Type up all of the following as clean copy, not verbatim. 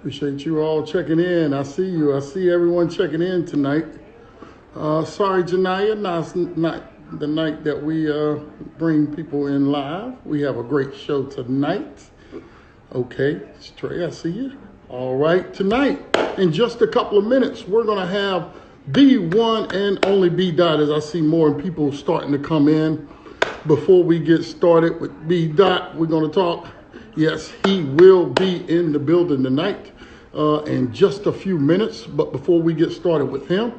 Appreciate you all checking in. I see you. I see everyone checking in tonight. Sorry, Janiyah, not the night that we bring people in live. We have a great show tonight. Okay, Trey, I see you. All right, tonight, in just a couple of minutes, we're going to have the one and only B-Daht, as I see more people starting to come in. Before we get started with B-Daht, we're going to talk. Yes, he will be in the building tonight in just a few minutes. But before we get started with him,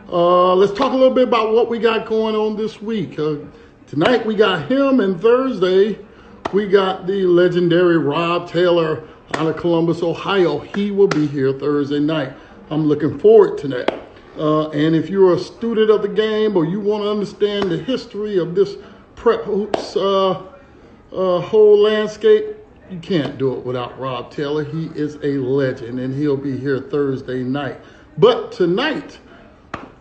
let's talk a little bit about what we got going on this week. Tonight we got him, and Thursday we got the legendary Rob Taylor out of Columbus, Ohio. He will be here Thursday night. I'm looking forward to that. And if you're a student of the game or you want to understand the history of this prep hoops whole landscape, you can't do it without Rob Taylor. He is a legend, and he'll be here Thursday night. But tonight,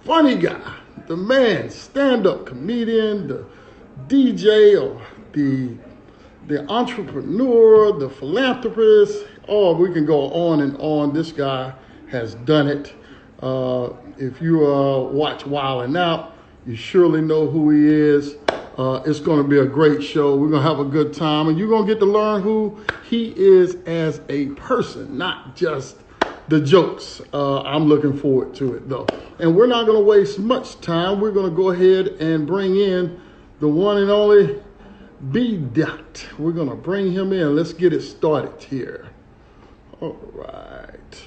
funny guy, the man, stand-up comedian, the DJ, or the entrepreneur, the philanthropist. Oh, we can go on and on. This guy has done it. If you watch Wild 'N Out, you surely know who he is. It's going to be a great show. We're going to have a good time, and you're going to get to learn who he is as a person, not just the jokes. I'm looking forward to it, though. And we're not going to waste much time. We're going to go ahead and bring in the one and only B-Daht. We're going to bring him in. Let's get it started here. All right.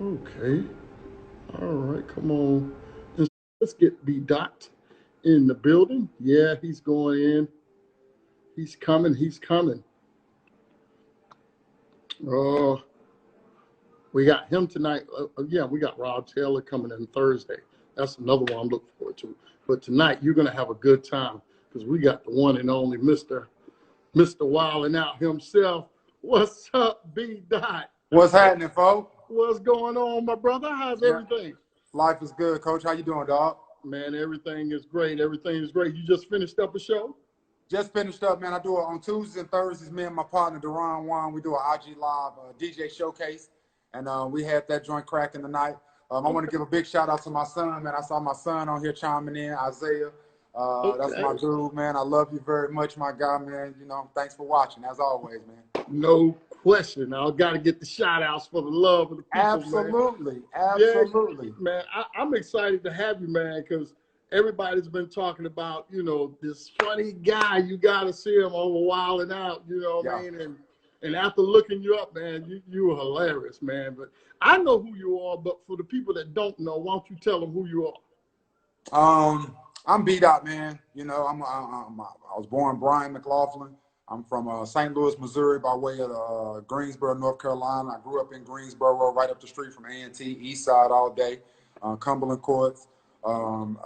Okay. All right, come on. Let's get B-Daht in the building. Yeah, he's going in. He's coming. He's coming. We got him tonight. Yeah, we got Rob Taylor coming in Thursday. That's another one I'm looking forward to. But tonight, you're going to have a good time because we got the one and only Mr. Wild 'N Out himself. What's up, B-Daht? What's happening, folks? What's going on, my brother? How's everything? Life is good, Coach. How you doing, dog? Man, everything is great. Everything is great. You just finished up a show? Just finished up, man. I do it on Tuesdays and Thursdays. Me and my partner, Deron Wan, we do an IG Live DJ showcase. And we had that joint cracking tonight. I want to give a big shout out to my son, man. I saw my son on here chiming in, Isaiah. That's my dude, man. I love you very much, my guy, man. You know, thanks for watching, as always, man. No question. I got to get the shout outs for the love of the people. Absolutely. Man. Absolutely. Yeah, man, I'm excited to have you, man, because everybody's been talking about, you know, this funny guy. You got to see him over Wild 'N Out, you know what I mean? And after looking you up, man, you were hilarious, man. But I know who you are, but for the people that don't know, why don't you tell them who you are? I'm B-Daht, man. You know, I was born Brian McLaughlin. I'm from St. Louis, Missouri, by way of Greensboro, North Carolina. I grew up in Greensboro, right up the street from A&T, East Side all day, Cumberland Courts. I'm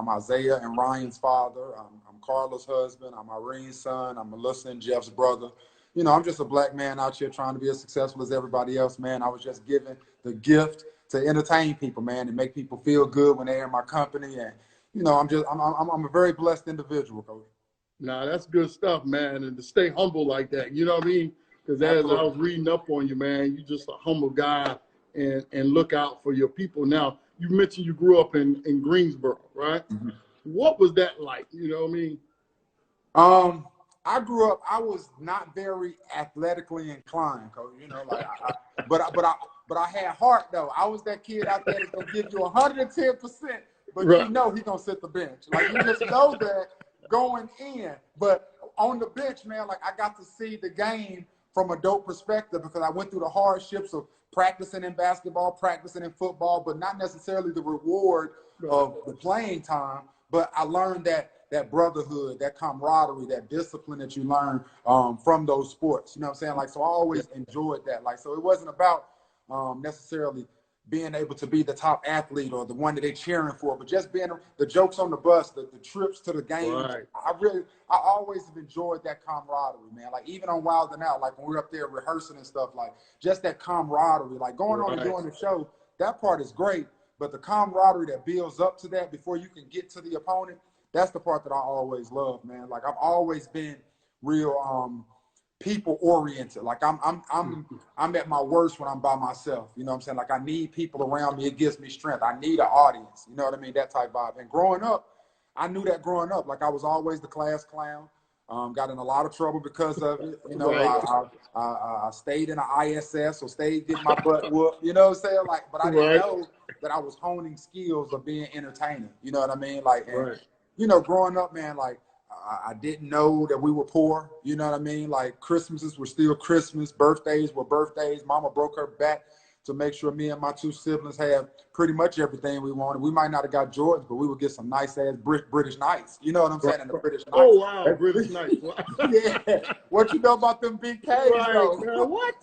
Isaiah and Ryan's father. I'm Carla's husband. I'm Irene's son. I'm Melissa and Jeff's brother. You know, I'm just a black man out here trying to be as successful as everybody else, man. I was just given the gift to entertain people, man, and make people feel good when they're in my company. And, you know, I'm a very blessed individual, Coach. Nah, that's good stuff, man. And to stay humble like that, you know what I mean? Because as I was reading up on you, man, you're just a humble guy and look out for your people. Now, you mentioned you grew up in Greensboro, right? Mm-hmm. What was that like? You know what I mean? I grew up. I was not very athletically inclined, Coach. You know, like, but I had heart though. I was that kid out there that's gonna give you 110%, but right. You know he gonna sit the bench. Like you just know that going in. But on the bench, man, like I got to see the game from a dope perspective because I went through the hardships of practicing in basketball, practicing in football, but not necessarily the reward of the playing time. But I learned that brotherhood, that camaraderie, that discipline that you learn from those sports. You know what I'm saying? Like, so I always enjoyed that. Like, so it wasn't about necessarily being able to be the top athlete or the one that they're cheering for, but just being the jokes on the bus, the trips to the games. Right. I always have enjoyed that camaraderie, man. Like even on Wild 'N Out, like when we're up there rehearsing and stuff, like just that camaraderie, like going on and doing the show, that part is great. But the camaraderie that builds up to that before you can get to the opponent, that's the part that I always love, man. Like I've always been real people oriented. Like I'm at my worst when I'm by myself. You know what I'm saying? Like I need people around me. It gives me strength. I need an audience. You know what I mean? That type vibe. And growing up, I knew that growing up. Like I was always the class clown. Got in a lot of trouble because of it. You know, Right. I stayed in an ISS or stayed getting my butt whooped. You know what I'm saying? Like, but I didn't Right. know that I was honing skills of being entertaining. You know what I mean? Like, and Right. you know, growing up, man, like I didn't know that we were poor. You know what I mean? Like Christmases were still Christmas. Birthdays were birthdays. Mama broke her back to make sure me and my two siblings had pretty much everything we wanted. We might not have got Jordans, but we would get some nice ass British Knights. You know what I'm saying? And the British Oh Knights. wow, British Knights. Wow. Yeah. What you know about them BKs Right, though? man. What?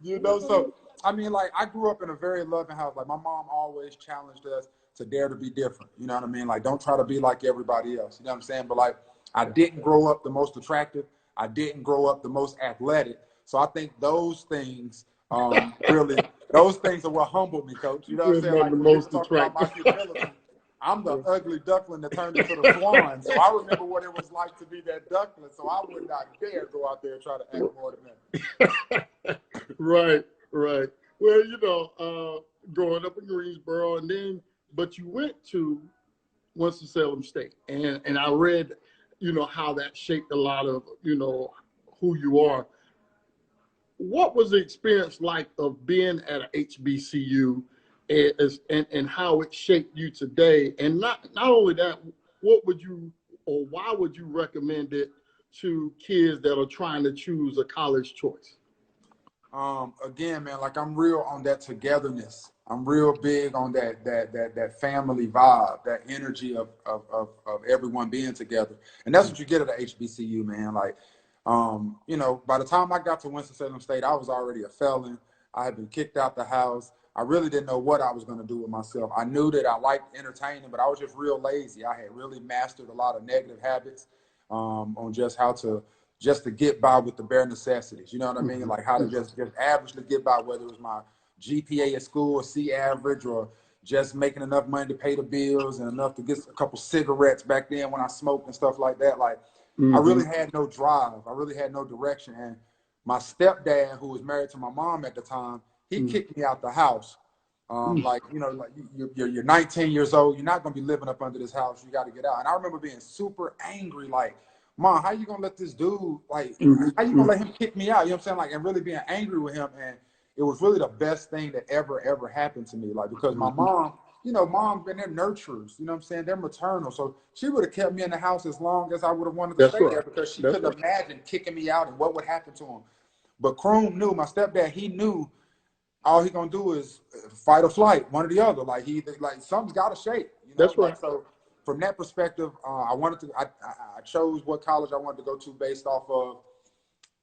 You know, so I mean, like I grew up in a very loving house. Like my mom always challenged us to dare to be different. You know what I mean? Like don't try to be like everybody else. You know what I'm saying? But like I didn't grow up the most attractive. I didn't grow up the most athletic. So I think those things really, those things are what humbled me, Coach. You know what I'm You're saying? not the Like when people most talk about my attractive. humility, I'm the ugly duckling that turned into the swan. So I remember what it was like to be that duckling. So I would not dare go out there and try to act more than that. Right, right. Well, you know, growing up in Greensboro, and then, but you went to Winston-Salem State, and I read, you know, how that shaped a lot of, you know, who you are. What was the experience like of being at a HBCU, and how it shaped you today? And not only that, what would you, or why would you recommend it to kids that are trying to choose a college choice? Again, man, like I'm real on that togetherness. I'm real big on that family vibe, that energy of everyone being together. And that's what you get at a HBCU, man. Like, you know, by the time I got to Winston-Salem State, I was already a felon. I had been kicked out the house. I really didn't know what I was going to do with myself. I knew that I liked entertaining, but I was just real lazy. I had really mastered a lot of negative habits on just to get by with the bare necessities. You know what I mean? Like how to just averagely get by, whether it was my GPA at school, C average, or just making enough money to pay the bills and enough to get a couple cigarettes back then when I smoked and stuff like that. Like I really had no drive. I really had no direction. And my stepdad, who was married to my mom at the time, he kicked me out the house. Like, you know, like you're 19 years old. You're not going to be living up under this house. You got to get out. And I remember being super angry, like, Mom, how you gonna let this dude, like, how you gonna let him kick me out? You know what I'm saying? Like, and really being angry with him. And it was really the best thing that ever happened to me. Like, because my mom, you know, mom's been their nurturers, you know what I'm saying? They're maternal. So she would have kept me in the house as long as I would have wanted to That's stay right. there, because she That's couldn't right. imagine kicking me out and what would happen to him. But Kroom knew, my stepdad, he knew all he gonna do is fight or flight, one or the other. Like like something's got to shake, you know. That's Like right. so, from that perspective, I chose what college I wanted to go to based off of.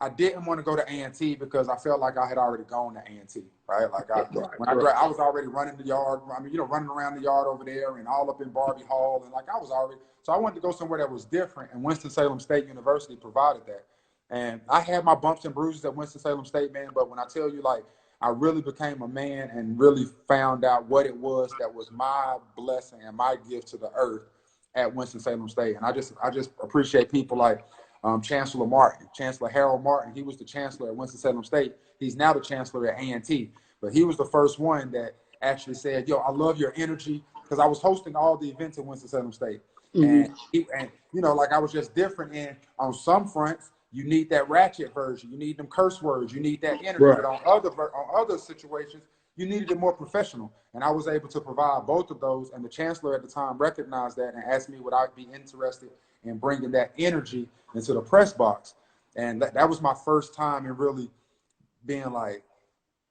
I didn't want to go to A&T because I felt like I had already gone to A&T, right? Like I was already running the yard. I mean, you know, running around the yard over there and all up in Barbie Hall, and like I was already. So I wanted to go somewhere that was different, and Winston-Salem State University provided that. And I had my bumps and bruises at Winston-Salem State, man. But when I tell you, like, I really became a man and really found out what it was that was my blessing and my gift to the earth at Winston-Salem State. And I just appreciate people like Chancellor Martin, Chancellor Harold Martin. He was the chancellor at Winston-Salem State. He's now the chancellor at A&T. But he was the first one that actually said, yo, I love your energy, because I was hosting all the events at Winston-Salem State. And you know, like I was just different. And on some fronts, you need that ratchet version. You need them curse words. You need that energy. Right. But on other situations, you needed it more professional. And I was able to provide both of those. And the chancellor at the time recognized that and asked me would I be interested in bringing that energy into the press box. And that was my first time in really being like,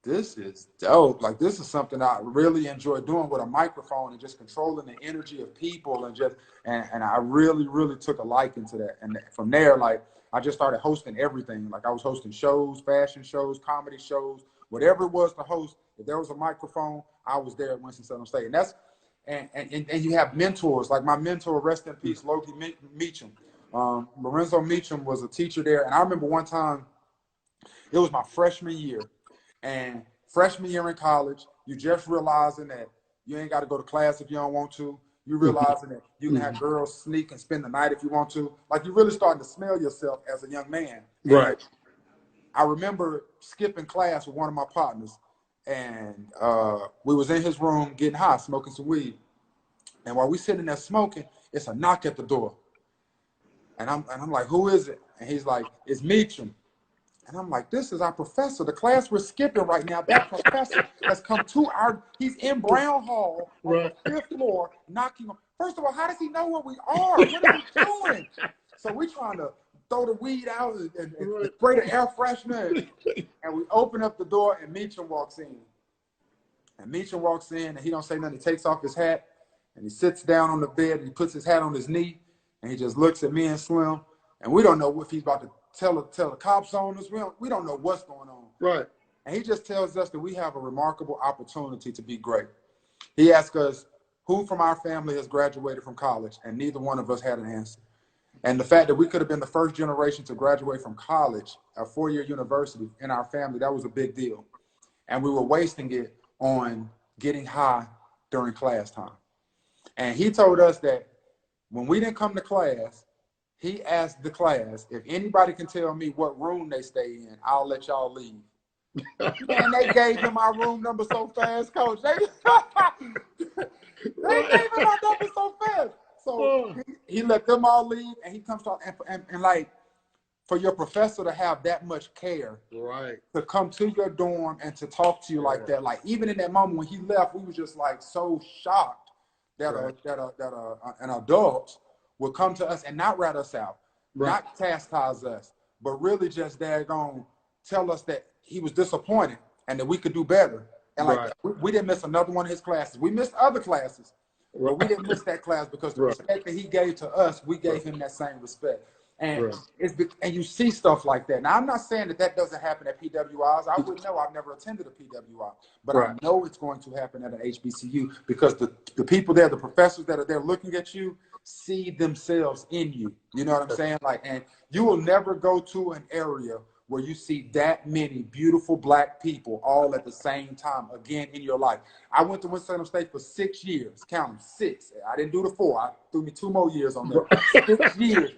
this is dope. Like, this is something I really enjoy doing with a microphone and just controlling the energy of people and I really took a liking to that. And from there, like, I just started hosting everything. Like, I was hosting shows, fashion shows, comedy shows, whatever it was to host. If there was a microphone, I was there at Winston-Salem State. And that's, and you have mentors. Like my mentor, rest in peace, Logie Meacham. Lorenzo Meacham was a teacher there. And I remember one time, it was my freshman year. And freshman year in college, you just realizing that you ain't got to go to class if you don't want to. You realizing that you can have girls sneak and spend the night if you want to. Like, you're really starting to smell yourself as a young man. Right. And I remember skipping class with one of my partners, and we was in his room getting high, smoking some weed. And while we sitting there smoking, it's a knock at the door. And I'm like, who is it? And he's like, it's Meacham. And I'm like, this is our professor. The class we're skipping right now, that professor has come to he's in Brown Hall on the 5th floor, knocking on. First of all, how does he know where we are? What is he doing? So we're trying to throw the weed out and spray the air freshener. And we open up the door, and Meacham walks in. And Meacham walks in, and he don't say nothing. He takes off his hat, and he sits down on the bed, and he puts his hat on his knee, and he just looks at me and Slim. And we don't know if he's about to tell the cops on us. We don't know what's going on. Right. And he just tells us that we have a remarkable opportunity to be great. He asked us who from our family has graduated from college, and neither one of us had an answer. And the fact that we could have been the first generation to graduate from college, a 4-year university in our family, that was a big deal. And we were wasting it on getting high during class time. And he told us that when we didn't come to class, he asked the class, if anybody can tell me what room they stay in, I'll let y'all leave. Man, they gave him our room number so fast, Coach. They gave him our number so fast. So he let them all leave, and he comes to and like, for your professor to have that much care, right, to come to your dorm and to talk to you like that, like even in that moment when he left, we were just like so shocked that an adult would come to us and not rat us out, not chastise us, but really just daggone tell us that he was disappointed and that we could do better. And like we didn't miss another one of his classes. We missed other classes, but we didn't miss that class because the respect that he gave to us, we gave him that same respect. And and you see stuff like that. Now, I'm not saying that doesn't happen at PWIs. I wouldn't know. I've never attended a PWI. But I know it's going to happen at an HBCU because the people there, the professors that are there looking at you, see themselves in you. You know what I'm saying? Like, and you will never go to an area where you see that many beautiful Black people all at the same time again in your life. I went to Winston-Salem State for 6 years, count them, 6. I didn't do the 4. I threw me 2 more years on there. 6 years.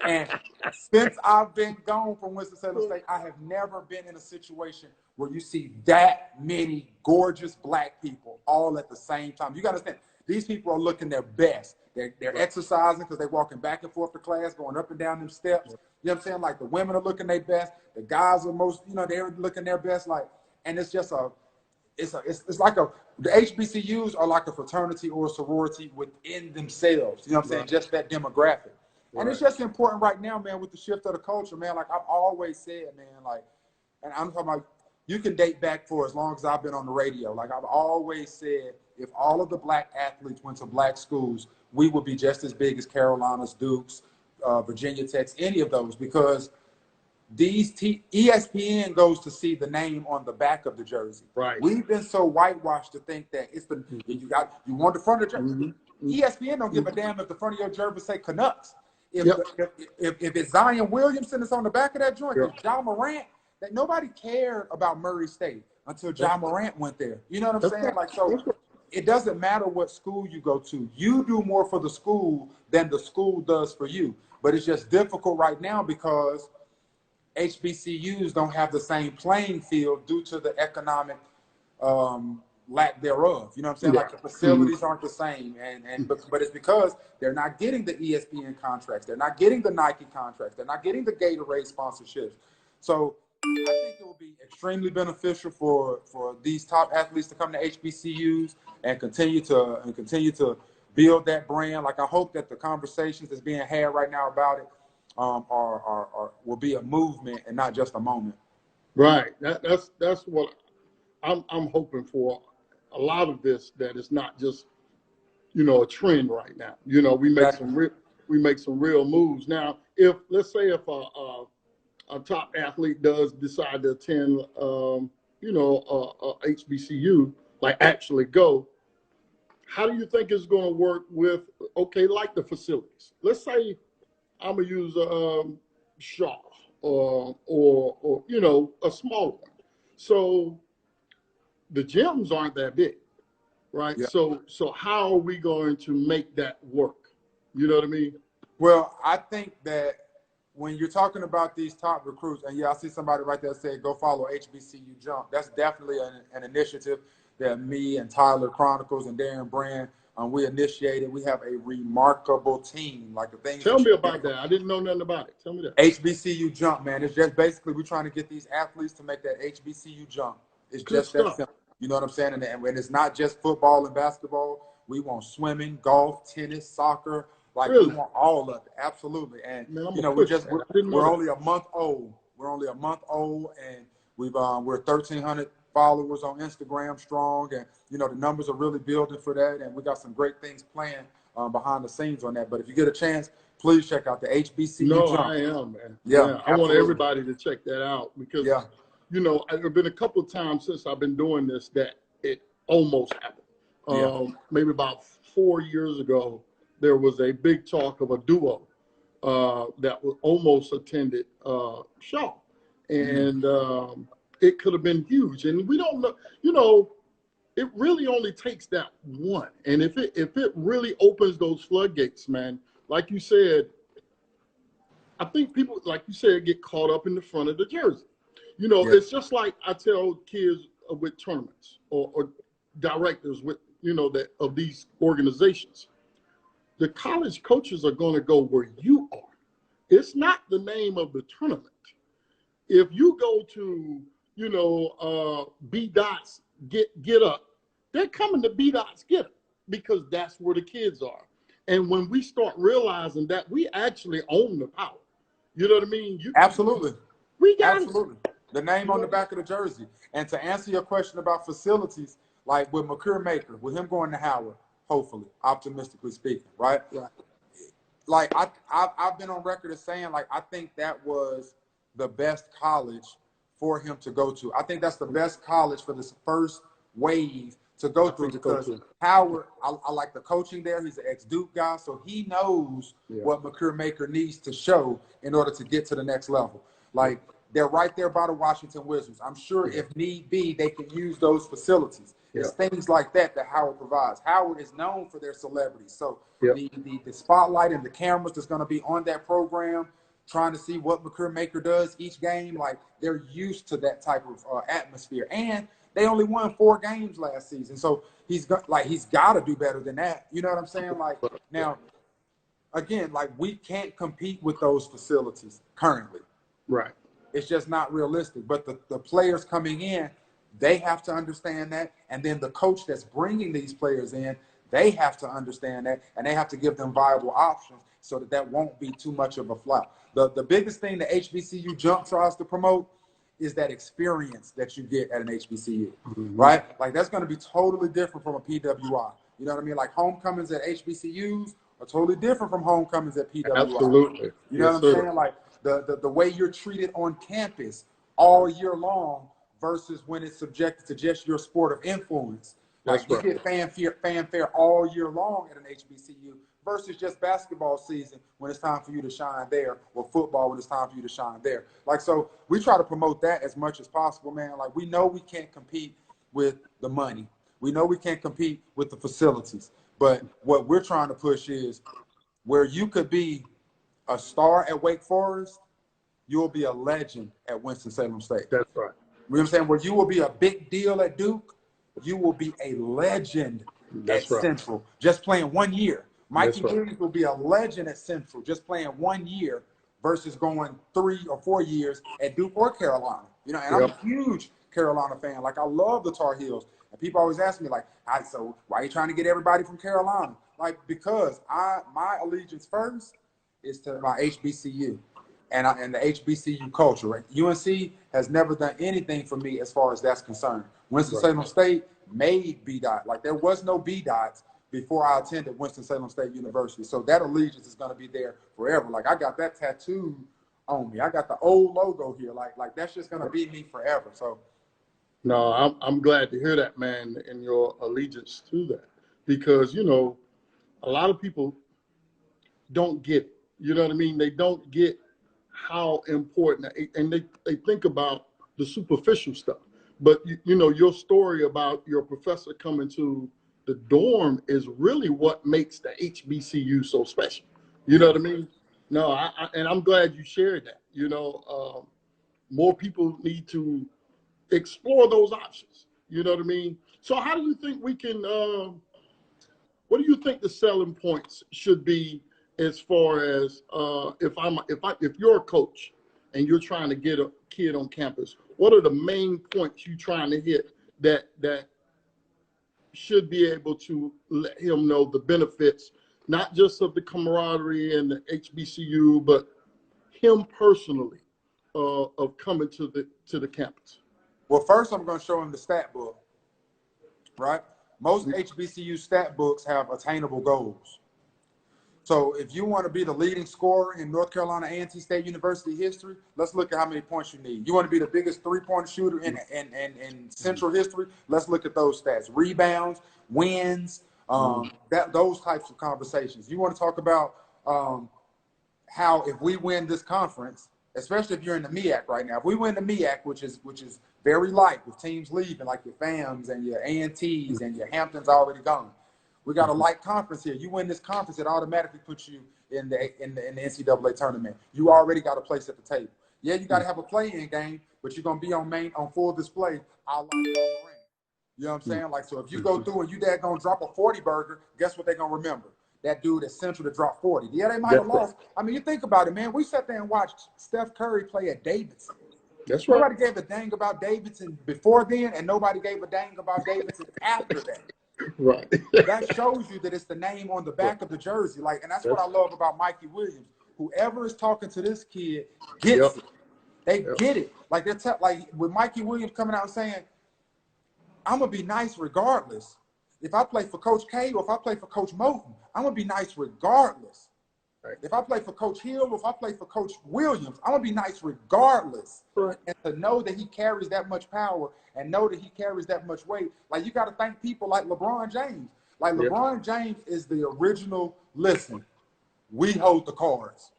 And since I've been gone from Winston-Salem State, I have never been in a situation where you see that many gorgeous Black people all at the same time. You got to understand, these people are looking their best. They're exercising because they're walking back and forth to class, going up and down them steps. You know what I'm saying? Like, the women are looking their best. The guys are most, they're looking their best. Like, and it's just it's like the HBCUs are like a fraternity or a sorority within themselves. You know what I'm saying? Just that demographic. And it's just important right now, man, with the shift of the culture, man. Like, I've always said, man, like, and I'm talking about, you can date back for as long as I've been on the radio. Like, I've always said, if all of the Black athletes went to Black schools, we would be just as big as Carolinas, Dukes, Virginia Techs, any of those, because these ESPN goes to see the name on the back of the jersey. Right. We've been so whitewashed to think that it's the you want the front of the jersey. ESPN don't give a damn if the front of your jersey say Canucks. If it's Zion Williamson that's on the back of that joint, if Ja Morant, that nobody cared about Murray State until Ja Morant went there. You know what I'm saying? Like, so it doesn't matter what school you go to. You do more for the school than the school does for you. But it's just difficult right now because HBCUs don't have the same playing field due to the economic lack thereof. You know what I'm saying? Like, the facilities aren't the same. But it's because they're not getting the ESPN contracts. They're not getting the Nike contracts. They're not getting the Gatorade sponsorships. So I think it will be extremely beneficial for these top athletes to come to HBCUs and continue to build that brand. Like, I hope that the conversations that's being had right now about it will be a movement and not just a moment. Right. That's what I'm hoping for. A lot of this, that it's not just a trend right now. We make some real moves. Now, if let's say if a top athlete does decide to attend, a HBCU, like actually go, how do you think it's going to work with, like the facilities? Let's say I'm going to use Shaw or a small one. So the gyms aren't that big, right? Yeah. So how are we going to make that work? You know what I mean? Well, I think that when you're talking about these top recruits, and yeah, I see somebody right there say, go follow HBCU Jump. That's definitely an initiative that me and Tyler Chronicles and Darren Brand, we initiated. We have a remarkable team. Like the things Tell that me you about that. I didn't know nothing about it. Tell me that. HBCU Jump, man. It's just basically we're trying to get these athletes to make that HBCU jump. It's Good just that stuff. simple. You know what I'm saying? And it's not just football and basketball. We want swimming, golf, tennis, soccer. Like Really? we want all of it. Absolutely. And Man, I'm you gonna know, push that. I didn't know we're that. only a month old. We're only a month old, and we're 1,300 followers on Instagram strong, and you know the numbers are really building for that, and we got some great things planned behind the scenes on that. But if you get a chance, please check out the HBCU No, Jump. I am, man. Yeah, I want absolutely. everybody to check that out because, Yeah. you know, there have been a couple of times since I've been doing this that it almost happened. Yeah. Maybe about 4 years ago, there was a big talk of a duo that was almost attended Shaw, and it could have been huge. And we don't know, you know, it really only takes that one. And if it really opens those floodgates, man, like you said, I think people, like you said, get caught up in the front of the jersey. You know, Yeah. it's just like I tell kids with tournaments or directors with, you know, that of these organizations. The college coaches are going to go where you are. It's not the name of the tournament. If you go to, you know, B-Daht's get up, they're coming to B-Daht's get up because that's where the kids are. And when we start realizing that, we actually own the power. You know what I mean? Absolutely. We got Absolutely. The name on the back of the jersey. And to answer your question about facilities, like with McCure Maker, with him going to Howard, hopefully, optimistically speaking, right? Right. Like I've been on record as saying, like, I think that was the best college for him to go to. I think that's the best college for this first wave to go through because Howard, I like the coaching there. He's an ex-Duke guy, so he knows what McCure Maker needs to show in order to get to the next level. Like, they're right there by the Washington Wizards. I'm sure if need be, they can use those facilities. It's things like that that Howard provides. Howard is known for their celebrities. So the spotlight and the cameras that's going to be on that program, trying to see what McCure Maker does each game, like they're used to that type of atmosphere. And they only won 4 games last season. So he's got to do better than that. You know what I'm saying? Like, now, again, like, we can't compete with those facilities currently. Right. It's just not realistic. But the players coming in, they have to understand that. And then the coach that's bringing these players in, they have to understand that. And they have to give them viable options so that won't be too much of a flop. The biggest thing the HBCU Jump tries to promote is that experience that you get at an HBCU, right? Like, that's going to be totally different from a PWI. You know what I mean? Like, homecomings at HBCUs are totally different from homecomings at PWI. Absolutely. You know what I'm saying? Like, the way you're treated on campus all year long versus when it's subjected to just your sport of influence. Like, you get fanfare all year long at an HBCU versus just basketball season when it's time for you to shine there, or football when it's time for you to shine there. Like, so we try to promote that as much as possible, man. Like, we know we can't compete with the money. We know we can't compete with the facilities. But what we're trying to push is where you could be a star at Wake Forest, you'll be a legend at Winston-Salem State. That's right. You know what I'm saying? Where you will be a big deal at Duke, you will be a legend at Central, just playing 1 year. Mikey Williams will be a legend at Central, just playing 1 year versus going 3 or 4 years at Duke or Carolina. You know, and I'm a huge Carolina fan. Like, I love the Tar Heels. And people always ask me, like, so why are you trying to get everybody from Carolina? Like, because my allegiance first is to my HBCU and the HBCU culture. Right? UNC has never done anything for me as far as that's concerned. Winston-Salem State made B-Daht. Like, there was no B-Dahts before I attended Winston-Salem State University. So that allegiance is going to be there forever. Like, I got that tattooed on me. I got the old logo here. Like that's just going to be me forever. So. No, I'm glad to hear that, man, and your allegiance to that. Because, you know, a lot of people don't get it. You know what I mean? They don't get how important, and they think about the superficial stuff. But, you know, your story about your professor coming to the dorm is really what makes the HBCU so special. You know what I mean? No, and I'm glad you shared that. More people need to explore those options. You know what I mean? So how do you think we can, what do you think the selling points should be as far as if you're a coach and you're trying to get a kid on campus, what are the main points you're trying to hit that should be able to let him know the benefits, not just of the camaraderie and the HBCU, but him personally of coming to the campus? Well, first I'm going to show him the stat book, right? Most HBCU stat books have attainable goals. So if you want to be the leading scorer in North Carolina A&T State University history, let's look at how many points you need. You want to be the biggest three-point shooter in Central history? Let's look at those stats. Rebounds, wins, those types of conversations. You want to talk about how if we win this conference, especially if you're in the MEAC right now, if we win the MEAC, which is very light with teams leaving, like your FAMs and your A&Ts and your Hamptons already gone. We got a light conference here. You win this conference, it automatically puts you in the NCAA tournament. You already got a place at the table. Yeah, you got to have a play-in game, but you're gonna be on full display. I like the ring. You know what I'm saying? Like, so if you go through and you dad gonna drop a 40 burger, guess what they're gonna remember? That dude is central to drop 40. Yeah, they might have lost. I mean, you think about it, man. We sat there and watched Steph Curry play at Davidson. That's right. Nobody gave a dang about Davidson before then, and nobody gave a dang about Davidson after that. Right. That shows you that it's the name on the back of the jersey. Like, and that's what I love about Mikey Williams. Whoever is talking to this kid gets it. They get it. Like like with Mikey Williams coming out and saying, I'm gonna be nice regardless. If I play for Coach K or if I play for Coach Moten, I'm gonna be nice regardless. Right. If I play for Coach Hill or if I play for Coach Williams, I'm gonna be nice regardless. Right. And to know that he carries that much power and know that he carries that much weight, like you got to thank people like LeBron James. Like LeBron James is the original. Listen, we hold the cards.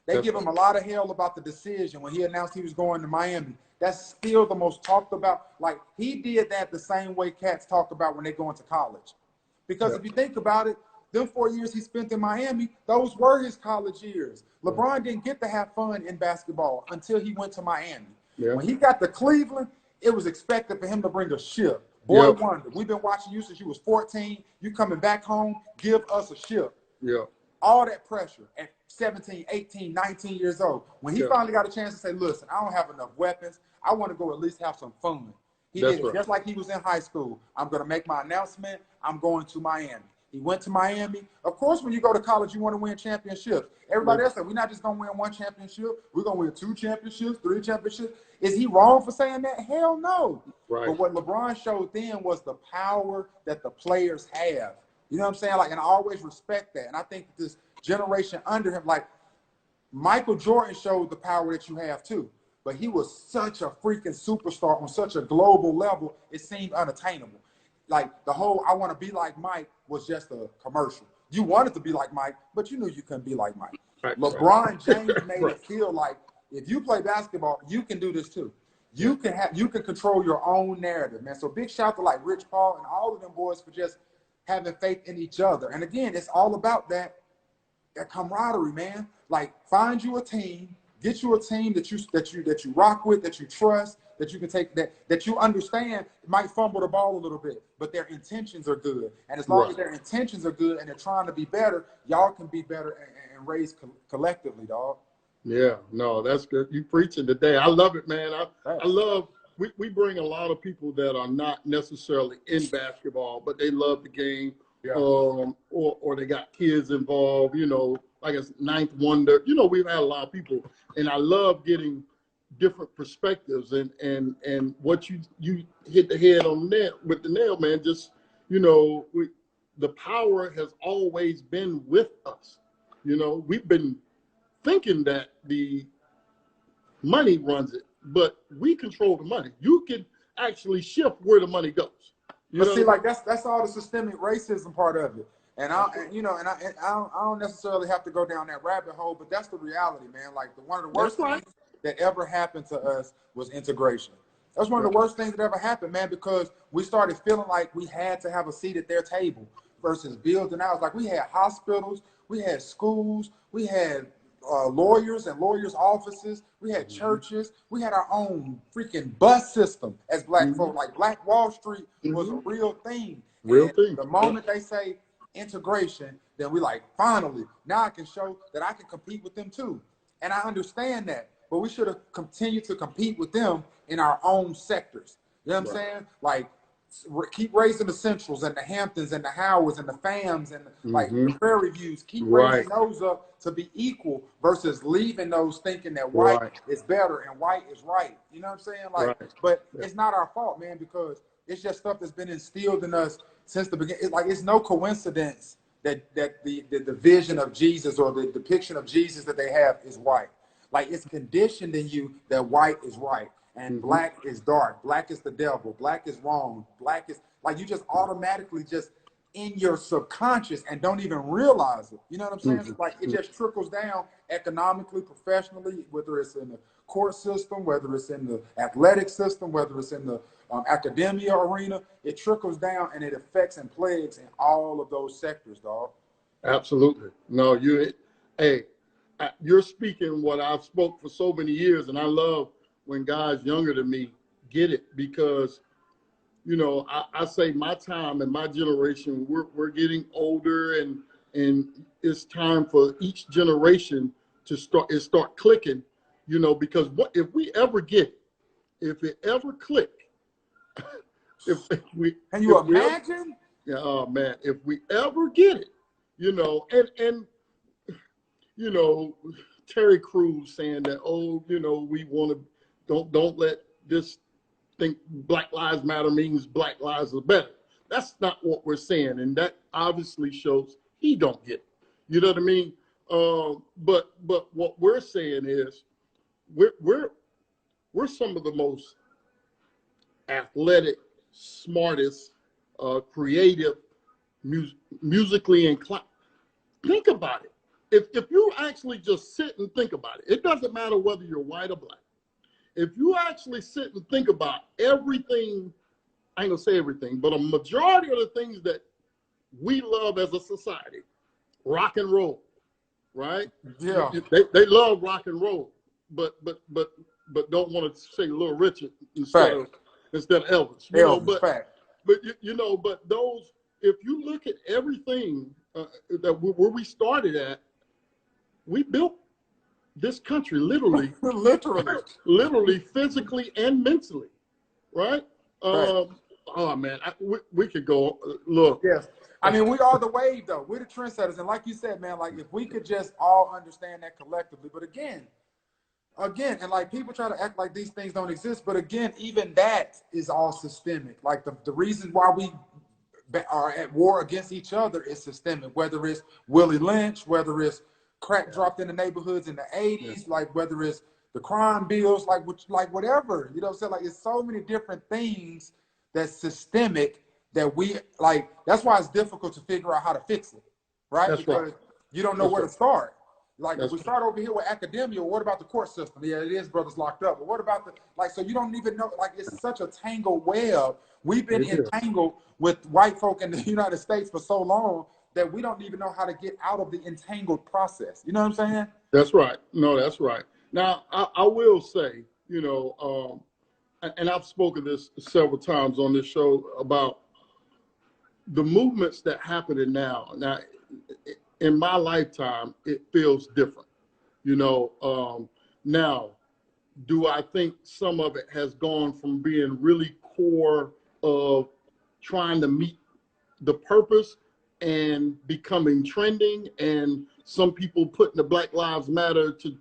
They give him a lot of hell about the decision when he announced he was going to Miami. That's still the most talked about. Like, he did that the same way cats talk about when they go into college. Because if you think about it, them 4 years he spent in Miami, those were his college years. LeBron didn't get to have fun in basketball until he went to Miami. When he got to Cleveland, it was expected for him to bring a ship. Boy wonder. We've been watching you since you was 14. You coming back home, give us a ship. All that pressure at 17, 18, 19 years old. When he finally got a chance to say, listen, I don't have enough weapons. I want to go at least have some fun. He did it just like he was in high school. I'm going to make my announcement. I'm going to Miami. He went to Miami. Of course, when you go to college, you want to win championships. Everybody else said, we're not just going to win one championship. We're going to win 2 championships, 3 championships. Is he wrong for saying that? Hell no. Right. But what LeBron showed then was the power that the players have. You know what I'm saying? Like, and I always respect that. And I think this generation under him, like Michael Jordan showed the power that you have too. But he was such a freaking superstar on such a global level, it seemed unattainable. Like the whole I want to be like Mike was just a commercial. You wanted to be like Mike, but you knew you couldn't be like Mike. Right. LeBron James made it feel like if you play basketball, you can do this too. You can control your own narrative, man. So big shout out to like Rich Paul and all of them boys for just having faith in each other. And again, it's all about that camaraderie, man. Like find you a team, get you a team that you rock with, that you trust, that you can take, that you understand might fumble the ball a little bit, but their intentions are good. And as long as their intentions are good and they're trying to be better, y'all can be better and raise collectively, dog. Yeah, no, that's good. You preaching today. I love it, man. I love, we bring a lot of people that are not necessarily in basketball, but they love the game, or they got kids involved, you know, like a ninth wonder. You know, we've had a lot of people, and I love getting different perspectives and what you hit the head on with the nail, man. Just, you know, the power has always been with us. You know, we've been thinking that the money runs it, but we control the money. You can actually shift where the money goes. But see, like that's all the systemic racism part of it. And I don't necessarily have to go down that rabbit hole, but that's the reality, man. Like one of the worst things that ever happened to us was integration. That's one of the worst things that ever happened, man, because we started feeling like we had to have a seat at their table versus building out. Like we had hospitals, we had schools, we had lawyers and lawyers' offices, we had churches, we had our own freaking bus system as black folk. Like Black Wall Street was a real thing. Real thing. The moment they say integration, then we like, finally, now I can show that I can compete with them too. And I understand that, but we should have continued to compete with them in our own sectors. You know what I'm saying? Like, keep raising the Centrals and the Hamptons and the Howards and the FAMs and like the Prairie Views. Keep raising those up to be equal versus leaving those thinking that white is better and white is right. You know what I'm saying? Like, but it's not our fault, man, because it's just stuff that's been instilled in us since the beginning. It's no coincidence that the vision of Jesus or the depiction of Jesus that they have is white. Like, it's conditioned in you that white is right and black is dark. Black is the devil. Black is wrong. Black is like, you just automatically just in your subconscious and don't even realize it. You know what I'm saying? Like, it just trickles down economically, professionally, whether it's in the court system, whether it's in the athletic system, whether it's in the academia arena. It trickles down and it affects and plagues in all of those sectors, dog. Absolutely. No, you're speaking what I've spoke for so many years, and I love when guys younger than me get it, because, you know, I say my time and my generation, we're getting older, and it's time for each generation to start clicking, you know, because if we ever get it, if it ever click, can you imagine? Oh man, if we ever get it, you know, and you know, Terry Crews saying that, oh, you know, we want to don't let this think Black Lives Matter means Black lives are better. That's not what we're saying, and that obviously shows he don't get it. You know what I mean? But what we're saying is we're some of the most athletic, smartest, creative, musically inclined. Think about it. If you actually just sit and think about it, it doesn't matter whether you're white or black. If you actually sit and think about everything, I ain't gonna say everything, but a majority of the things that we love as a society, rock and roll, right? Yeah. They love rock and roll, but don't want to say Little Richard instead of Elvis. You know, but those, if you look at everything where we started at, we built this country literally, literally, physically and mentally, right? Oh man, we could go. Look. Yes. I mean, we are the wave, though. We're the trendsetters, and like you said, man, like if we could just all understand that collectively. But again, and like people try to act like these things don't exist, but again, even that is all systemic. Like the reason why we are at war against each other is systemic. Whether it's Willie Lynch, whether it's crack dropped in the neighborhoods in the 80s, like whether it's the crime bills, like whatever, you know what I'm saying? Like, it's so many different things that's systemic that we like. That's why it's difficult to figure out how to fix it, right? Because you don't know where to start. Like, if we start over here with academia, what about the court system? Yeah, it is brothers locked up. But what about so you don't even know, like, it's such a tangled web. We've been entangled with white folk in the United States for so long that we don't even know how to get out of the entangled process. You know what I'm saying? That's right. No, that's right. Now, I will say, you know, and I've spoken this several times on this show about the movements that happen now. Now, in my lifetime, it feels different. You know, now, do I think some of it has gone from being really core of trying to meet the purpose and becoming trending, and some people putting the Black Lives Matter to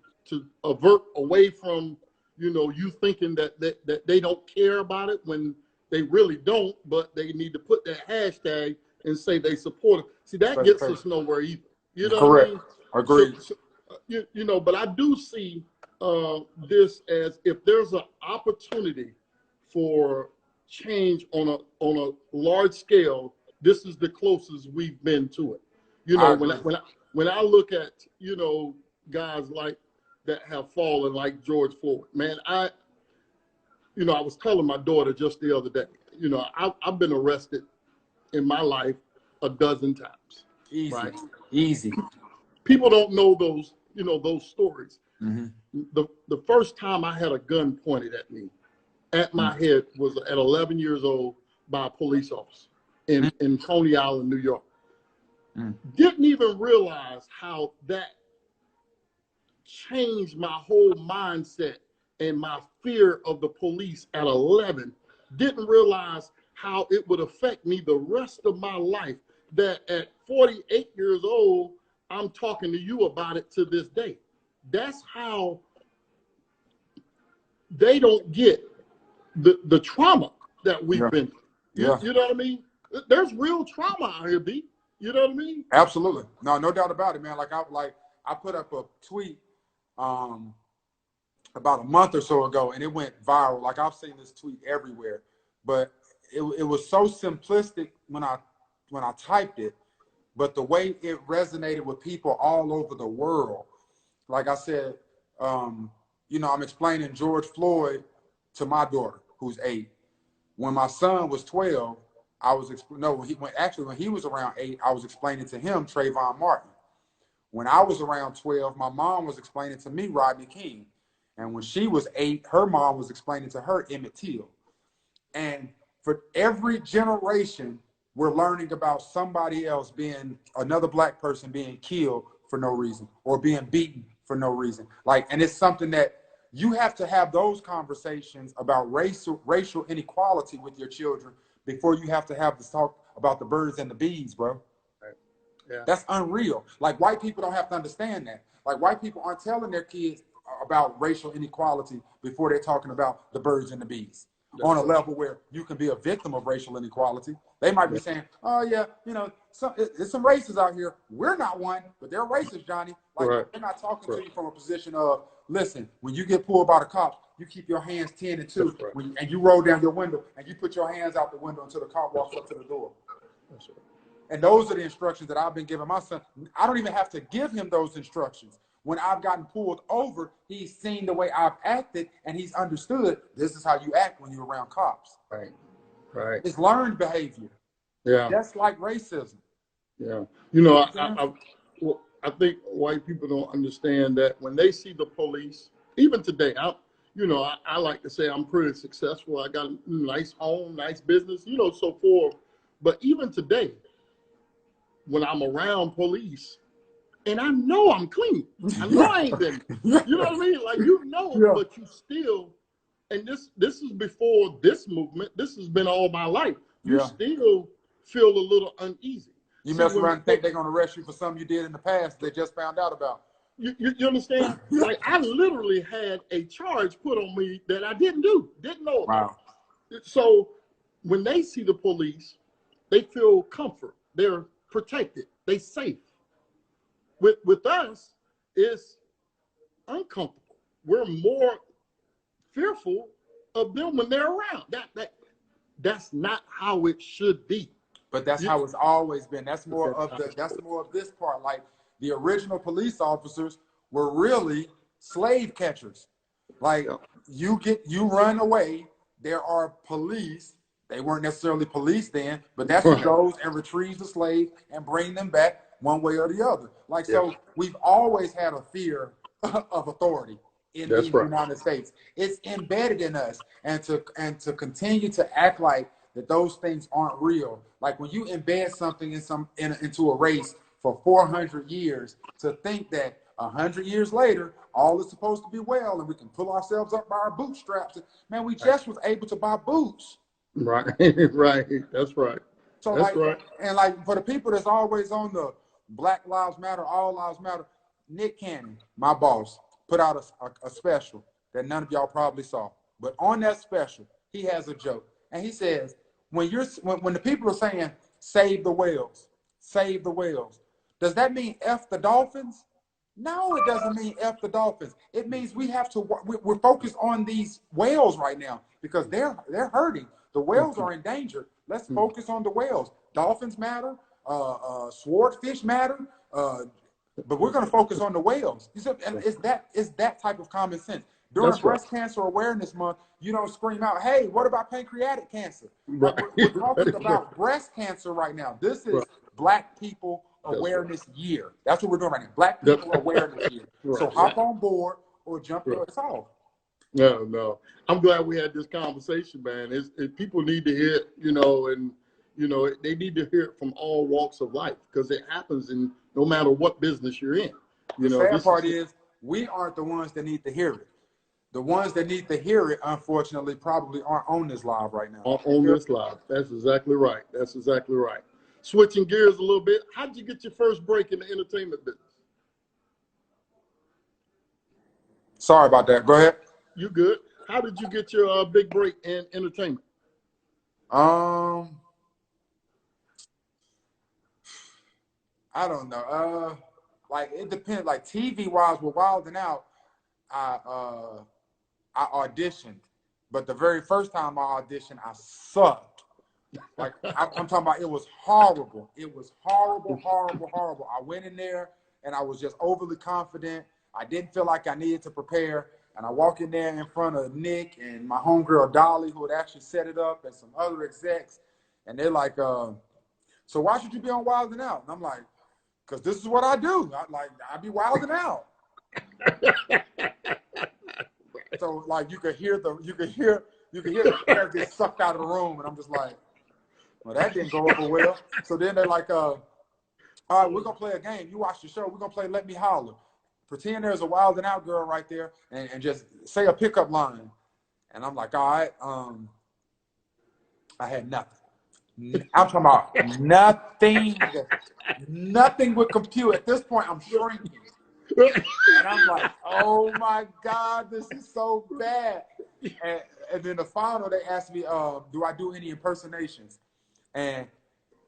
avert away from, you know, you thinking that they don't care about it when they really don't, but they need to put that hashtag and say they support it. See, that gets us nowhere either. You know what I mean? Agreed. So, you know, but I do see this as, if there's an opportunity for change on a large scale, this is the closest we've been to it. You know, when I look at, you know, guys like that have fallen, like George Floyd, man, I was telling my daughter just the other day, I've been arrested in my life a dozen times. Easy, right? easy. People don't know those stories. Mm-hmm. The first time I had a gun pointed at me, at my head, was at 11 years old by a police officer in Coney Island, New York. Didn't even realize how that changed my whole mindset and my fear of the police at 11. Didn't realize how it would affect me the rest of my life, that at 48 years old, I'm talking to you about it to this day. That's how they don't get the trauma that we've been through. You know what I mean? There's real trauma out here, B. You know what I mean? Absolutely. No doubt about it, man. I put up a tweet about a month or so ago, and it went viral. Like, I've seen this tweet everywhere, but it was so simplistic when I typed it, but the way it resonated with people all over the world. Like I said, I'm explaining George Floyd to my daughter, who's 8. When my son was 12, when he was around 8, I was explaining to him Trayvon Martin. When I was around 12, my mom was explaining to me Rodney King. And when she was 8, her mom was explaining to her Emmett Till. And for every generation, we're learning about somebody else another black person being killed for no reason, or being beaten for no reason. And it's something that you have to have those conversations about racial inequality with your children before you have to have this talk about the birds and the bees, bro. Yeah. That's unreal. White people don't have to understand that. White people aren't telling their kids about racial inequality before they're talking about the birds and the bees. That's on a level where you can be a victim of racial inequality. They might be saying, oh yeah, there's some racists out here. We're not one, but they're racist, Johnny. They're not talking to you from a position of, listen, when you get pulled by the cops, you keep your hands 10 and 2, and you roll down your window, and you put your hands out the window until the cop walks up to the door. That's right. And those are the instructions that I've been giving my son. I don't even have to give him those instructions. When I've gotten pulled over, he's seen the way I've acted, and he's understood this is how you act when you're around cops. Right. It's learned behavior. Yeah. That's like racism. Yeah. I think white people don't understand that when they see the police, even today, I like to say I'm pretty successful. I got a nice home, nice business, so forth. But even today, when I'm around police, and I know I'm clean, I know I ain't been, you know what I mean? But you still, and this is before this movement, this has been all my life. You still feel a little uneasy. You mess around and think they're going to arrest you for something you did in the past they just found out about. You understand? I literally had a charge put on me that I didn't know about. Wow. So when they see the police, they feel comfort. They're protected. They safe. With us, it's uncomfortable. We're more fearful of them when they're around. That's not how it should be. But that's how it's always been. That's more of this part. The original police officers were really slave catchers. You run away, there are police. They weren't necessarily police then, but that's who goes and retrieves the slave and bring them back one way or the other. So we've always had a fear of authority in the United States. It's embedded in us, and to continue to act like that those things aren't real. When you embed something into a race for 400 years, to think that 100 years later, all is supposed to be well and we can pull ourselves up by our bootstraps. Man, we just was able to buy boots. Right, right. That's right. So and for the people that's always on the Black Lives Matter, All Lives Matter, Nick Cannon, my boss, put out a special that none of y'all probably saw. But on that special, he has a joke. And he says, when the people are saying, save the whales, does that mean F the dolphins? No, it doesn't mean F the dolphins. It means we're focused on these whales right now because they're hurting. The whales are in danger. Let's focus on the whales. Dolphins matter, swordfish matter, but we're going to focus on the whales. It's that type of common sense. During Breast Cancer Awareness Month, you don't scream out, hey, what about pancreatic cancer? Like, we're talking about breast cancer right now. This is Black People Awareness Year. That's what we're doing right now. Black People Awareness Year. So hop on board or jump in. It's off. No. I'm glad we had this conversation, man. People need to hear it, and they need to hear it from all walks of life, because it happens in no matter what business you're in. The sad part is we aren't the ones that need to hear it. The ones that need to hear it, unfortunately, probably aren't on this live right now. On this live. That's exactly right. Switching gears a little bit, how did you get your first break in the entertainment business? Sorry about that. Go ahead. You good? How did you get your big break in entertainment? I don't know. Like, it depends. Like, TV wise, with Wild 'N Out, I auditioned, but the very first time I auditioned, I sucked. Like, I'm talking about, it was horrible. It was horrible. I went in there and I was just overly confident. I didn't feel like I needed to prepare. And I walk in there in front of Nick and my homegirl Dolly, who had actually set it up, and some other execs. And they're like, so why should you be on Wild 'N Out? And I'm like, because this is what I do. I be wilding out. So like you could hear the air get sucked out of the room, and I'm just like, well, that didn't go over well. So then they're like, all right, we're gonna play a game. You watch the show. We're gonna play Let Me Holler. Pretend there's a Wild 'N Out girl right there, and just say a pickup line. And I'm like, all right, I had nothing. I'm talking about nothing with compute. At this point, I'm shrinking. And I'm like, oh my God, this is so bad. And then the final, they asked me, do I do any impersonations? And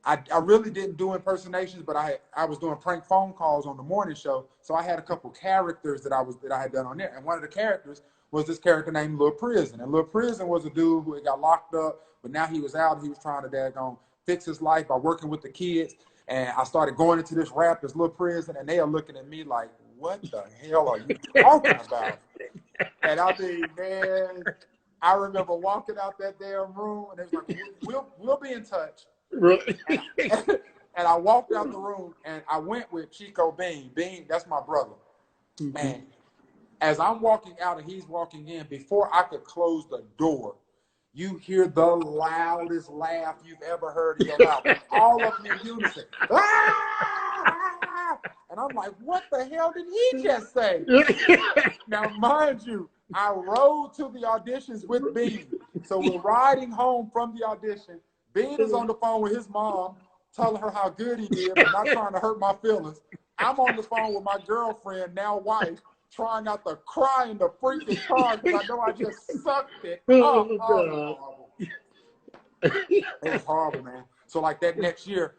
I really didn't do impersonations, but I was doing prank phone calls on the morning show. So I had a couple characters that I had done on there. And one of the characters was this character named Lil Prison. And Lil Prison was a dude who had got locked up, but now he was out. He was trying to daggone fix his life by working with the kids. And I started going into this rap as Lil Prison, and they are looking at me like, what the hell are you talking about? And I mean, man, I remember walking out that damn room, and they was like, we'll be in touch. Really? And I walked out the room, and I went with Chico Bean. Bean, that's my brother. Mm-hmm. And as I'm walking out and he's walking in, before I could close the door, you hear the loudest laugh you've ever heard in your life. All of them in unison. Ah! And I'm like, what the hell did he just say? Now, mind you, I rode to the auditions with Bean. So we're riding home from the audition. Bean is on the phone with his mom, telling her how good he did, but not trying to hurt my feelings. I'm on the phone with my girlfriend, now wife, trying not to cry in the freaking car because I know I just sucked it. It was horrible, man. So like that next year,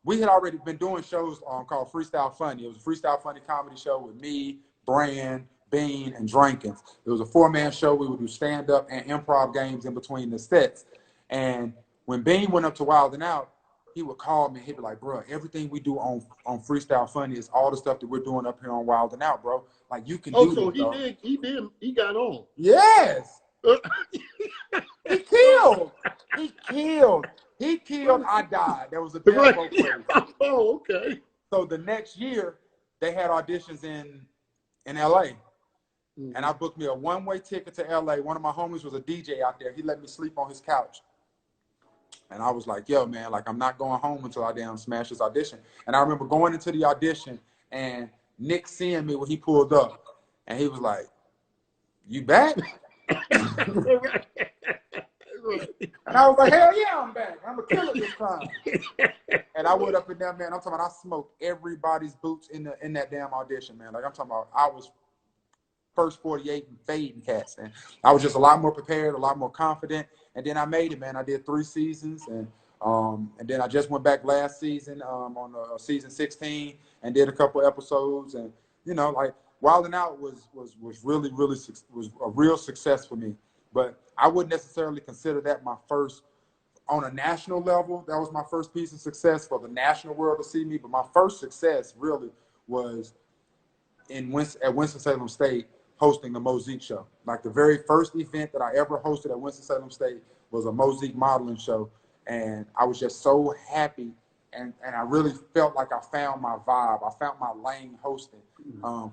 we had already been doing shows called Freestyle Funny. It was a Freestyle Funny comedy show with me, Brand, Bean, and Drankins. It was a 4-man show. We would do stand-up and improv games in between the sets. And when Bean went up to Wild 'N Out, he would call me. He'd be like, bro, everything we do on Freestyle Funny is all the stuff that we're doing up here on Wild 'N Out, bro. Like, you can do so this, he got on. Yes. He killed. I died. There was a death both ways. Oh, okay. So the next year, they had auditions in L.A. Mm-hmm. And I booked me a one-way ticket to L.A. One of my homies was a DJ out there. He let me sleep on his couch. And I was like, yo, man, like, I'm not going home until I damn smash this audition. And I remember going into the audition and Nick seeing me when he pulled up. And he was like, you back? And I was like, hell yeah, I'm back. I'm going to kill it this time. And I went up in there, man. I'm talking about I smoked everybody's boots in that damn audition, man. Like, I'm talking about I was first 48 and fading cats. And I was just a lot more prepared, a lot more confident. And then I made it, man. I did 3 seasons. And then I just went back last season on season 16 and did a couple episodes. And, you know, like, Wild 'N Out was really was a real success for me. But I wouldn't necessarily consider that my first on a national level. That was my first piece of success for the national world to see me. But my first success really was at Winston-Salem State hosting the Mosaic show. Like the very first event that I ever hosted at Winston-Salem State was a Mosaic modeling show. And I was just so happy. And I really felt like I found my vibe. I found my lane hosting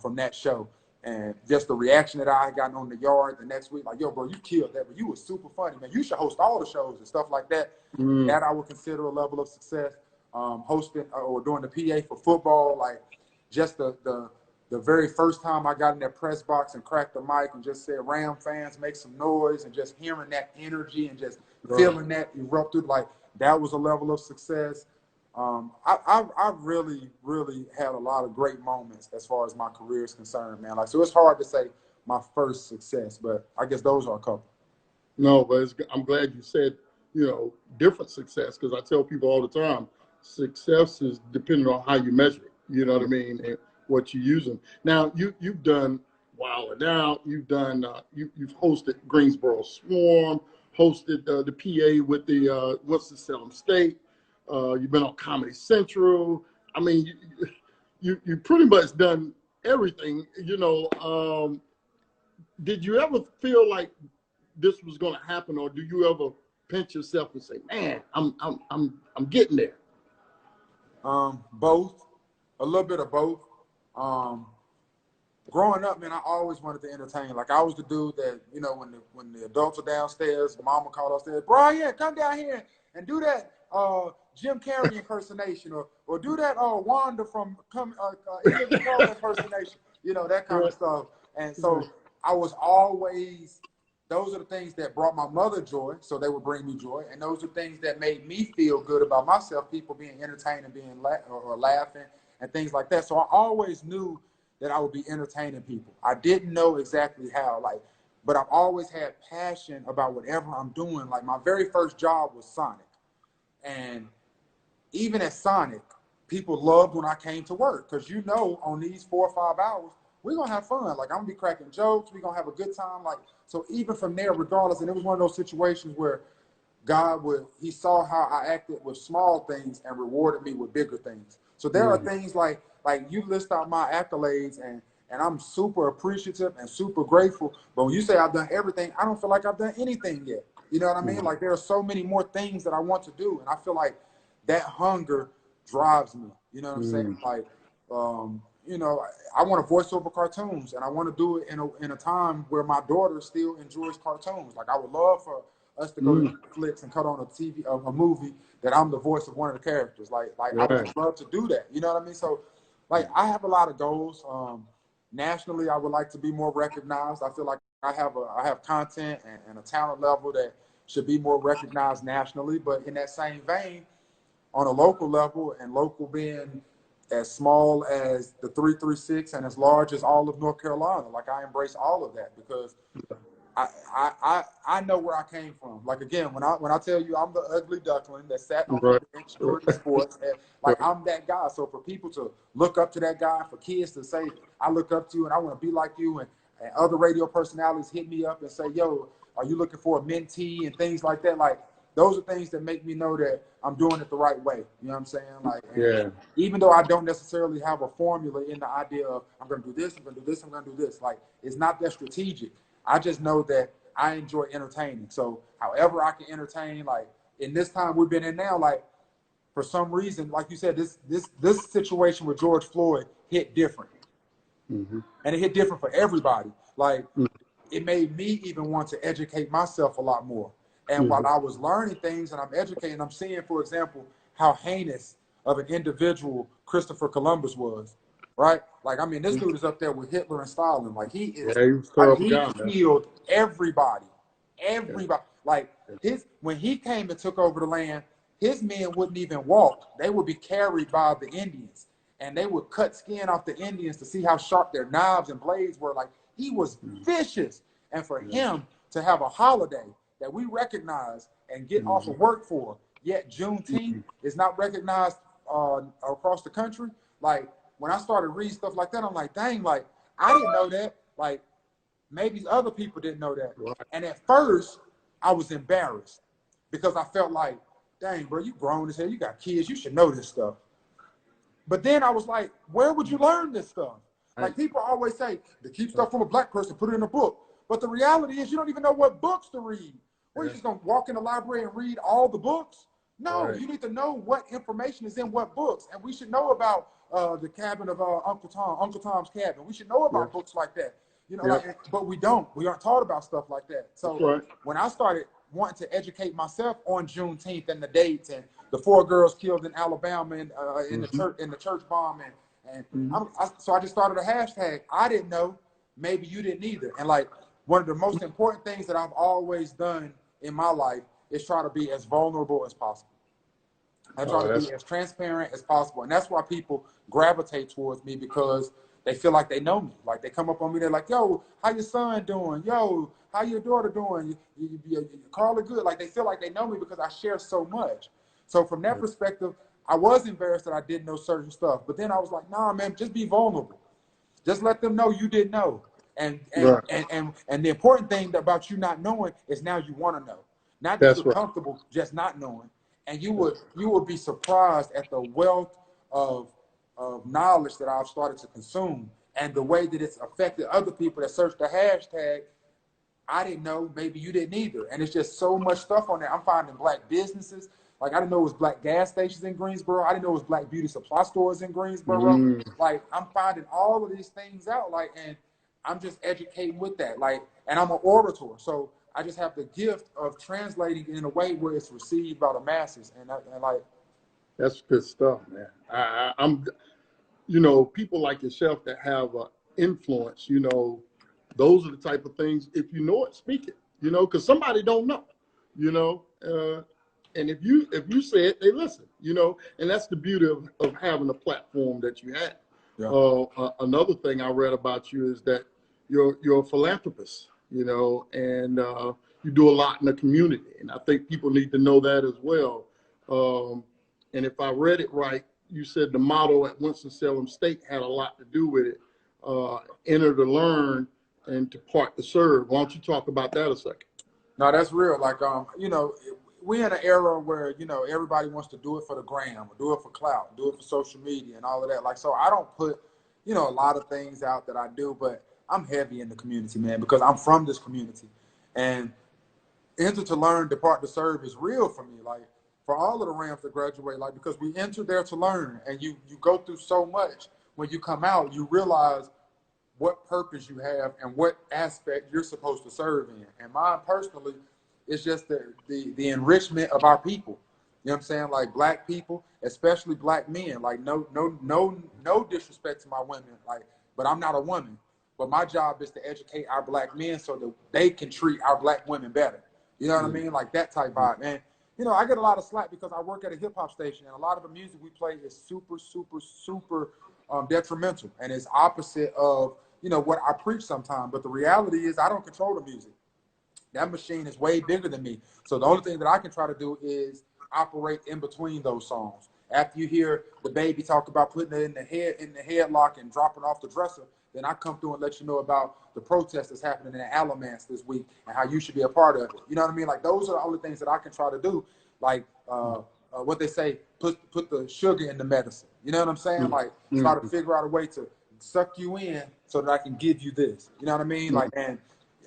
from that show. And just the reaction that I had gotten on the yard the next week, like, yo, bro, you killed that, but you were super funny, man. You should host all the shows and stuff like that. That I would consider a level of success. Hosting or doing the PA for football, like just the very first time I got in that press box and cracked the mic and just said, Ram fans, make some noise, and just hearing that energy and just feeling that erupted, like that was a level of success. I've really, really had a lot of great moments as far as my career is concerned, man. Like, so it's hard to say my first success, but I guess those are a couple. No, but I'm glad you said, different success, because I tell people all the time, success is depending on how you measure it. You know what I mean? And what you're using. Now, you've done Wild 'N Out. You've done, you've hosted Greensboro Swarm, hosted the PA with the Winston-Salem State. You've been on Comedy Central. I mean, you pretty much done everything. Did you ever feel like this was going to happen, or do you ever pinch yourself and say, "Man, I'm getting there"? Both, a little bit of both. Growing up, man, I always wanted to entertain. Like I was the dude that, when the adults are downstairs, mama called upstairs, Pryor, come down here and do that Jim Carrey impersonation, or do that Wanda from impersonation, that kind of stuff. And so I was always, those are the things that brought my mother joy, so they would bring me joy. And those are things that made me feel good about myself, people being entertained and being or laughing and things like that. So I always knew that I would be entertaining people. I didn't know exactly how, but I've always had passion about whatever I'm doing. Like my very first job was Sonic. And even at Sonic, people loved when I came to work, because on these 4 or 5 hours, we're going to have fun. Like, I'm going to be cracking jokes. We're going to have a good time. Like, so even from there, regardless, and it was one of those situations where God he saw how I acted with small things and rewarded me with bigger things. So there are things like you list out my accolades, and I'm super appreciative and super grateful. But when you say I've done everything, I don't feel like I've done anything yet. You know what I mean? Like, there are so many more things that I want to do. And I feel like that hunger drives me. You know what I'm saying? Like, I want to voice over cartoons, and I want to do it in a time where my daughter still enjoys cartoons. Like, I would love for us to go to Netflix and cut on a movie that I'm the voice of one of the characters. Like I would love to do that. You know what I mean? So, like, I have a lot of goals. Nationally, I would like to be more recognized. I feel like I have content and a talent level that should be more recognized nationally. But in that same vein, on a local level, and local being as small as the 336 and as large as all of North Carolina, like, I embrace all of that, because I know where I came from. Like, again, when I tell you I'm the ugly duckling that sat on the bench during the sports, and like, I'm that guy. So for people to look up to that guy, for kids to say, I look up to you and I want to be like you, and other radio personalities hit me up and say, yo, are you looking for a mentee and things like that? Like, those are things that make me know that I'm doing it the right way. You know what I'm saying? Like, even though I don't necessarily have a formula in the idea of I'm going to do this, I'm going to do this, I'm going to do this. Like, it's not that strategic. I just know that I enjoy entertaining. So however I can entertain, like, in this time we've been in now, like, for some reason, like you said, this situation with George Floyd hit different. And it hit different for everybody. Like, it made me even want to educate myself a lot more. And while I was learning things and I'm educating, I'm seeing, for example, how heinous of an individual Christopher Columbus was, right? Like, I mean, this dude is up there with Hitler and Stalin. Like, he is, he killed everybody. Like, when he came and took over the land, his men wouldn't even walk. They would be carried by the Indians, and they would cut skin off the Indians to see how sharp their knives and blades were. Like, he was vicious. And for him to have a holiday that we recognize and get off of work for, yet Juneteenth is not recognized across the country. Like, when I started reading stuff like that, I'm like, dang, like, I didn't know that. Like, maybe other people didn't know that. And at first, I was embarrassed, because I felt like, dang, bro, you grown as hell. You got kids. You should know this stuff. But then I was like, where would you learn this stuff? Like people always say, to keep stuff from a black person, put it in a book. But the reality is you don't even know what books to read. Or you're just going to walk in the library and read all the books? No, you need to know what information is in what books. And we should know about the cabin of Uncle Tom's Cabin. We should know about books like that. You know, like, but we don't. We aren't taught about stuff like that. So when I started wanting to educate myself on Juneteenth and the dates and the 4 girls killed in Alabama and in the church bombing, so I just started a hashtag. I didn't know, maybe you didn't either. And like one of the most important things that I've always done in my life is try to be as vulnerable as possible. I try to be as transparent as possible. And that's why people gravitate towards me, because they feel like they know me. Like they come up on me, they're like, yo, how your son doing? Yo, how your daughter doing? Carla good. Like they feel like they know me because I share so much. So from that perspective, I was embarrassed that I didn't know certain stuff. But then I was like, nah, man, just be vulnerable. Just let them know you didn't know. And the important thing about you not knowing is now you want to know. Not that you're comfortable just not knowing. And you would be surprised at the wealth of knowledge that I've started to consume and the way that it's affected other people that search the hashtag. I didn't know, maybe you didn't either. And it's just so much stuff on there. I'm finding black businesses. Like I didn't know it was black gas stations in Greensboro. I didn't know it was black beauty supply stores in Greensboro. Like I'm finding all of these things out. Like, and I'm just educating with that. Like, and I'm an orator. So I just have the gift of translating in a way where it's received by the masses. And like, that's good stuff, man. I'm, you know, people like yourself that have influence, you know, those are the type of things, if you know it, speak it, you know, because somebody don't know, you know, and if you say it, they listen, you know, and that's the beauty of having a platform that you have. Another thing I read about you is that you're a philanthropist, you know, and you do a lot in the community. And I think people need to know that as well. And if I read it right, you said the motto at Winston-Salem State had a lot to do with it. Enter to learn and depart to serve. Why don't you talk about that a second? No, that's real. Like, you know, we're in an era where, you know, everybody wants to do it for the gram, or do it for clout, do it for social media and all of that. Like, so I don't put, you know, a lot of things out that I do, but I'm heavy in the community, man, because I'm from this community. And enter to learn, depart to serve is real for me. Like, for all of the Rams that graduate, like, because we enter there to learn, and you go through so much. When you come out, you realize what purpose you have and what aspect you're supposed to serve in. And mine personally is just the enrichment of our people. You know what I'm saying? Like black people, especially black men. Like no disrespect to my women. Like, but I'm not a woman. But my job is to educate our black men so that they can treat our black women better. You know what I mean? Like that type vibe. And you know, I get a lot of slack because I work at a hip hop station, and a lot of the music we play is super, super, super detrimental, and it's opposite of, you know, what I preach sometimes. But the reality is I don't control the music. That machine is way bigger than me. So the only thing that I can try to do is operate in between those songs. After you hear the baby talk about putting it in the headlock and dropping off the dresser, then I come through and let you know about the protest that's happening in Alamance this week and how you should be a part of it. You know what I mean? Like those are the only things that I can try to do. Like what they say, put the sugar in the medicine. You know what I'm saying? Like try to figure out a way to suck you in so that I can give you this. You know what I mean? Like, and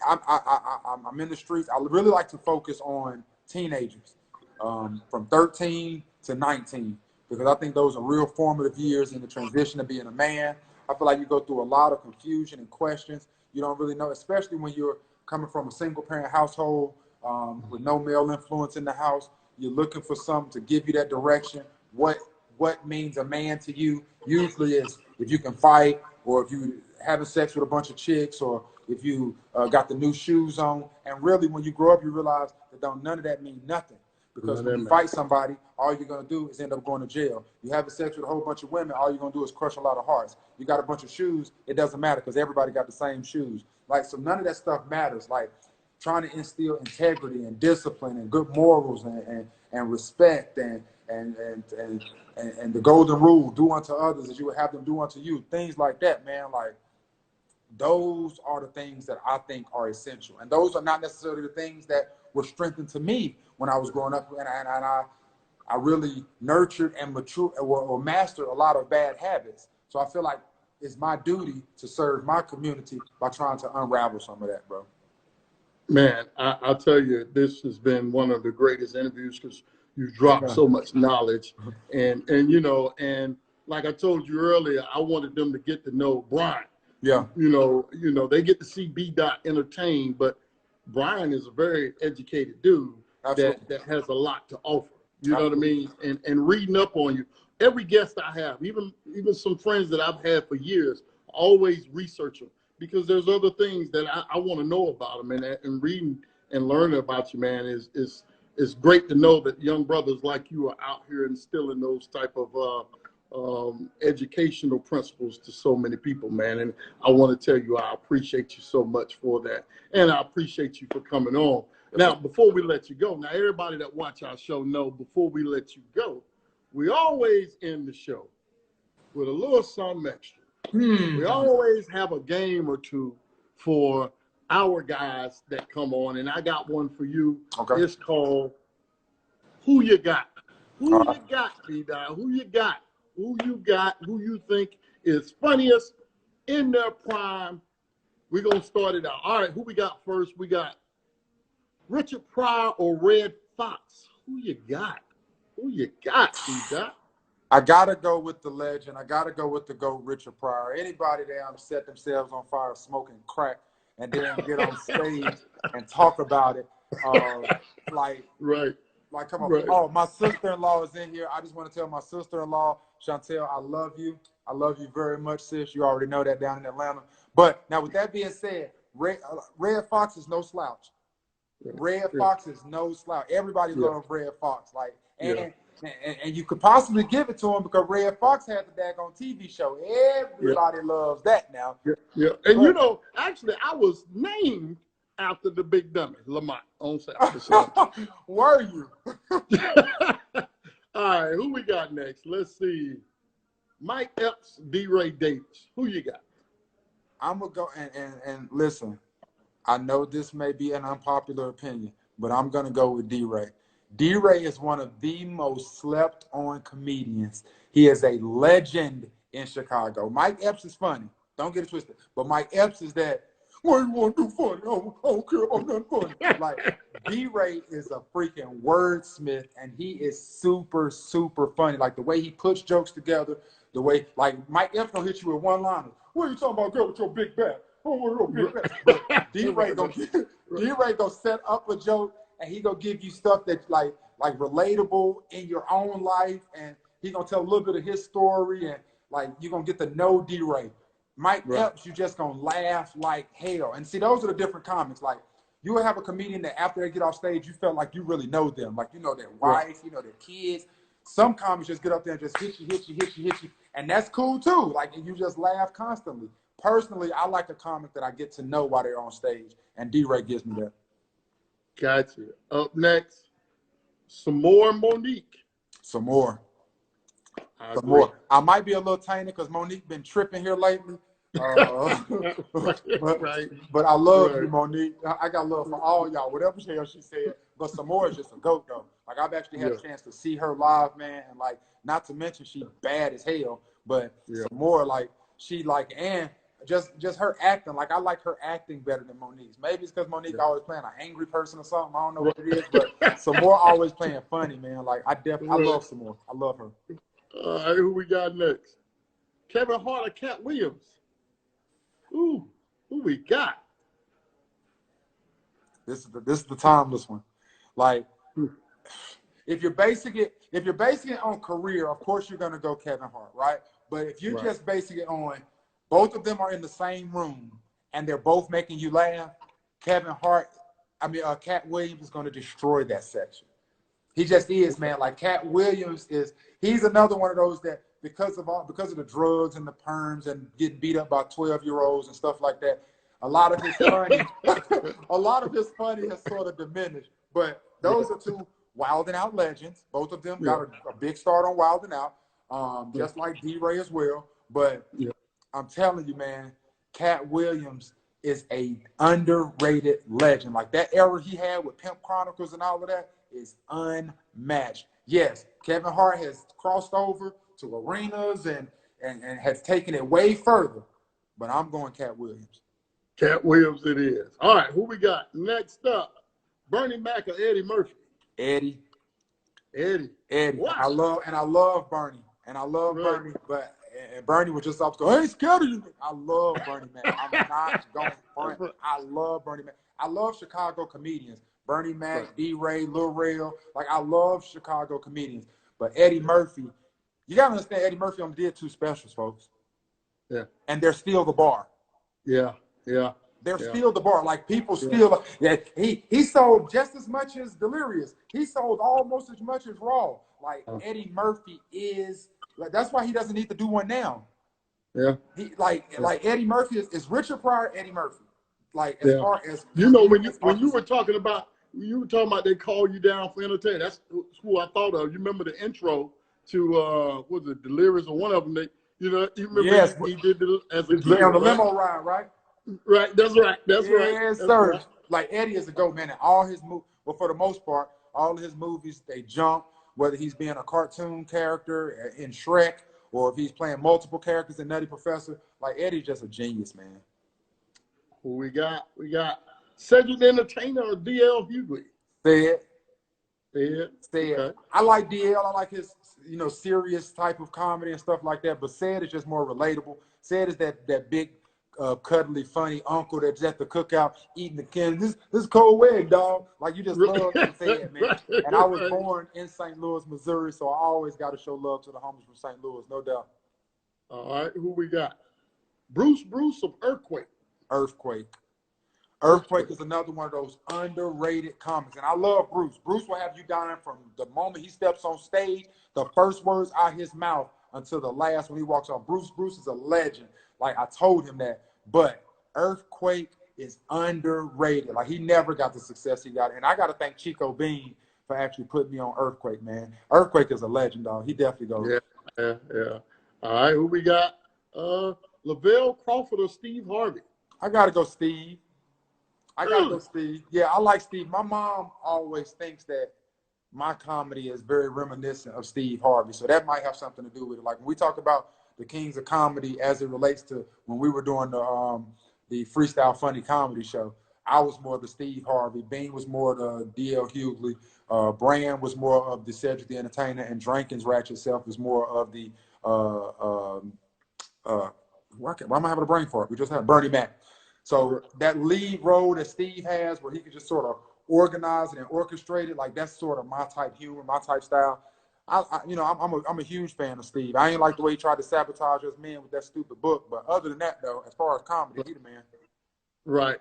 I'm in the streets. I really like to focus on teenagers from 13 to 19, because I think those are real formative years in the transition to being a man. I feel like you go through a lot of confusion and questions. You don't really know, especially when you're coming from a single parent household with no male influence in the house. You're looking for something to give you that direction. What means a man to you usually is if you can fight, or if you having sex with a bunch of chicks, or if you got the new shoes on. And really, when you grow up, you realize that none of that mean nothing. Because when you fight somebody, all you're going to do is end up going to jail. You have sex with a whole bunch of women, all you're going to do is crush a lot of hearts. You got a bunch of shoes, it doesn't matter because everybody got the same shoes. Like, so none of that stuff matters. Like, trying to instill integrity and discipline and good morals and respect and the golden rule, do unto others as you would have them do unto you. Things like that, man. Like, those are the things that I think are essential. And those are not necessarily the things that were strengthened to me when I was growing up. And I really nurtured and matured or mastered a lot of bad habits. So I feel like it's my duty to serve my community by trying to unravel some of that, bro. Man, I'll tell you, this has been one of the greatest interviews because you dropped so much knowledge, and and like I told you earlier, I wanted them to get to know Brian. Yeah. They get to see B-Daht entertained, but Brian is a very educated dude that has a lot to offer. You know what I mean? And reading up on you. Every guest I have, even some friends that I've had for years, always research them because there's other things that I want to know about them. And reading and learning about you, man, is great to know that young brothers like you are out here instilling those type of educational principles to so many people, man. And I want to tell you, I appreciate you so much for that. And I appreciate you for coming on. Now, before we let you go, now everybody that watch our show know before we let you go, we always end the show with a little something extra. We always have a game or two for our guys that come on, and I got one for you. Okay. It's called Who You Got. Who you got, B-Daht? Who you got? Who you got? Who you think is funniest in their prime? We're going to start it out. All right, who we got first? We got Richard Pryor or Red Fox. Who you got? Who you got, B-Daht? I got to go with the legend. I got to go with the GOAT, Richard Pryor. Anybody that set themselves on fire smoking crack and then get on stage and talk about it, right. Like, come on. Right. Oh, my sister-in-law is in here. I just want to tell my sister-in-law, Chantel, I love you. I love you very much, sis. You already know that down in Atlanta. But now with that being said, Red Fox is no slouch. Red Fox is no slouch. Everybody loves Red Fox. And you could possibly give it to him because Red Fox had the daggone TV show. Everybody loves that now. And actually, I was named after the big dummy, Lamont, on Saturday. Were you? All right, who we got next? Let's see. Mike Epps, D-Ray Davis. Who you got? I'm going to go and listen. I know this may be an unpopular opinion, but I'm going to go with D-Ray. D-Ray is one of the most slept-on comedians. He is a legend in Chicago. Mike Epps is funny. Don't get it twisted. But Mike Epps is that, why you want to do funny? I don't care about nothing funny. Like, D-Ray is a freaking wordsmith, and he is super, super funny. Like, the way he puts jokes together, the way, like, Mike Epps gonna hit you with one-liners. What are you talking about, girl, with your big back? Oh, big back. But D-Ray gonna set up a joke, and he gonna give you stuff that's like relatable in your own life, and he gonna tell a little bit of his story, and like you're gonna get to know D-Ray. Mike Epps, you just gonna laugh like hell. And see, those are the different comics. Like you will have a comedian that after they get off stage, you felt like you really know them, like you know their wife, you know their kids. Some comics just get up there and just hit you, and that's cool too. Like and you just laugh constantly. Personally, I like a comic that I get to know while they're on stage, and D-Ray gives me that. Gotcha. Up next, some more Monique. Some more. I might be a little tiny because Monique been tripping here lately. But I love you, Monique. I got love for all y'all. Whatever the hell she said. But some more is just a GOAT though. Like I've actually had a chance to see her live, man, and like not to mention she bad as hell. But some more like she like and just her acting. Like I like her acting better than Monique's. Maybe it's because Monique always playing an angry person or something. I don't know what it is, but some more always playing funny, man. Like I love some more. I love her. All right, who we got next? Kevin Hart or Cat Williams? Ooh, who we got? This is the timeless one. Like, if you're basing it on career, of course you're gonna go Kevin Hart, right? But if you're just basing it on both of them are in the same room and they're both making you laugh, Cat Williams is gonna destroy that section. He just is, man. Like Cat Williams he's another one of those that because of the drugs and the perms and getting beat up by 12-year-olds and stuff like that, a lot of his funny has sort of diminished. But those are two Wild 'N Out legends. Both of them got a big start on Wild 'N Out, just like D-Ray as well. But I'm telling you, man, Cat Williams is a underrated legend. Like that era he had with Pimp Chronicles and all of that is unmatched. Yes, Kevin Hart has crossed over to arenas and and has taken it way further. But I'm going Cat Williams. Cat Williams it is. All right, who we got next up? Bernie Mac or Eddie Murphy? Eddie. Wow. I love Bernie. And I love Bernie, but and Bernie was just up to go, I ain't scared of you. I love Bernie Mac. I'm not going front. I love Bernie Mac. I love Chicago comedians. Bernie Mac, D-Ray, Lil Rel. Like, I love Chicago comedians. But Eddie Murphy, you got to understand, Eddie Murphy only did 2 specials, folks. Yeah. And they're still the bar. Yeah. They're still the bar. Like, people still, he sold just as much as Delirious. He sold almost as much as Raw. Like, Eddie Murphy is, that's why he doesn't need to do one now. Yeah. Like Eddie Murphy is Richard Pryor, Eddie Murphy. Like, as far as, you know, when you were talking about they call you down for entertainment. That's who I thought of. You remember the intro to was it Delirious or one of them? You remember he did as a kid, on the limo ride, right? Right, that's right. That's right. Yes, that's sir. Right. Like, Eddie is a GOAT, man. And all his movies, well, for the most part, all of his movies, they jump, whether he's being a cartoon character in Shrek or if he's playing multiple characters in Nutty Professor. Like, Eddie's just a genius, man. Who we got? We got Cedric the Entertainer or DL Hughley? Said. Okay. I like DL. I like his, serious type of comedy and stuff like that. But Said is just more relatable. Said is that big, cuddly, funny uncle that's at the cookout eating the candy. This cold egg, dog. Like, you just love Said, man. And I was born in St. Louis, Missouri, so I always got to show love to the homies from St. Louis, no doubt. All right, who we got? Bruce of Earthquake. Earthquake is another one of those underrated comics. And I love Bruce. Bruce will have you dying from the moment he steps on stage, the first words out his mouth, until the last when he walks off. Bruce is a legend. Like, I told him that. But Earthquake is underrated. Like, he never got the success he got. And I got to thank Chico Bean for actually putting me on Earthquake, man. Earthquake is a legend, dog. He definitely goes. Yeah. All right, who we got? Lavelle, Crawford, or Steve Harvey? I got to go Steve. Yeah, I like Steve. My mom always thinks that my comedy is very reminiscent of Steve Harvey. So that might have something to do with it. Like, when we talk about the kings of comedy as it relates to when we were doing the freestyle funny comedy show, I was more of the Steve Harvey. Bean was more of the D.L. Hughley. Brand was more of the Cedric the Entertainer. And Drankin's Ratchet Self was more of the, why am I having a brain fart? We just had Bernie Mac. So that lead role that Steve has where he can just sort of organize it and orchestrate it, like, that's sort of my type humor, my type style. I'm a huge fan of Steve. I ain't like the way he tried to sabotage us men with that stupid book. But other than that, though, as far as comedy, he the man. Right.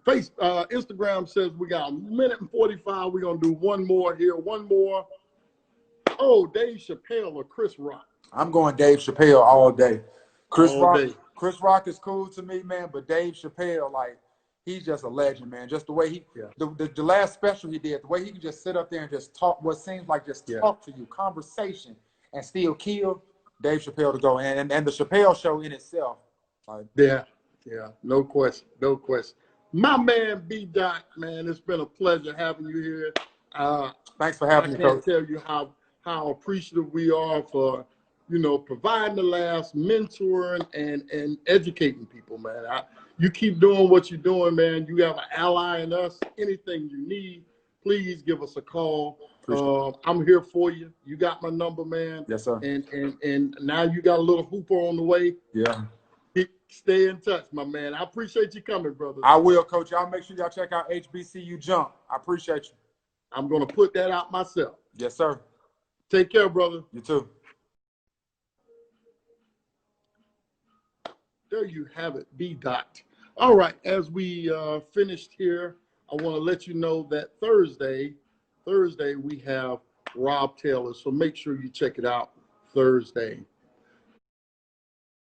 Instagram says we got 1:45. We're going to do one more here. One more. Oh, Dave Chappelle or Chris Rock? I'm going Dave Chappelle all day. Chris Rock is cool to me, man, but Dave Chappelle, like, he's just a legend, man. Just the way the last special he did, the way he can just sit up there and just talk what seems like talk to you, conversation, and still kill. Dave Chappelle to go. And the Chappelle show in itself. Like, yeah, no question. My man, B-Daht, man, it's been a pleasure having you here. Thanks for having me, Coach. I can't tell you how appreciative we are for, providing the laughs, mentoring, and educating people, man. You keep doing what you're doing, man. You have an ally in us. Anything you need, please give us a call. I'm here for you. You got my number, man. Yes, sir. And now you got a little hooper on the way. Yeah. Stay in touch, my man. I appreciate you coming, brother. I will, Coach. Y'all make sure y'all check out HBCU Jump. I appreciate you. I'm going to put that out myself. Yes, sir. Take care, brother. You too. There you have it, B-Daht. All right, as we finished here, I want to let you know that Thursday we have Rob Taylor, so make sure you check it out Thursday.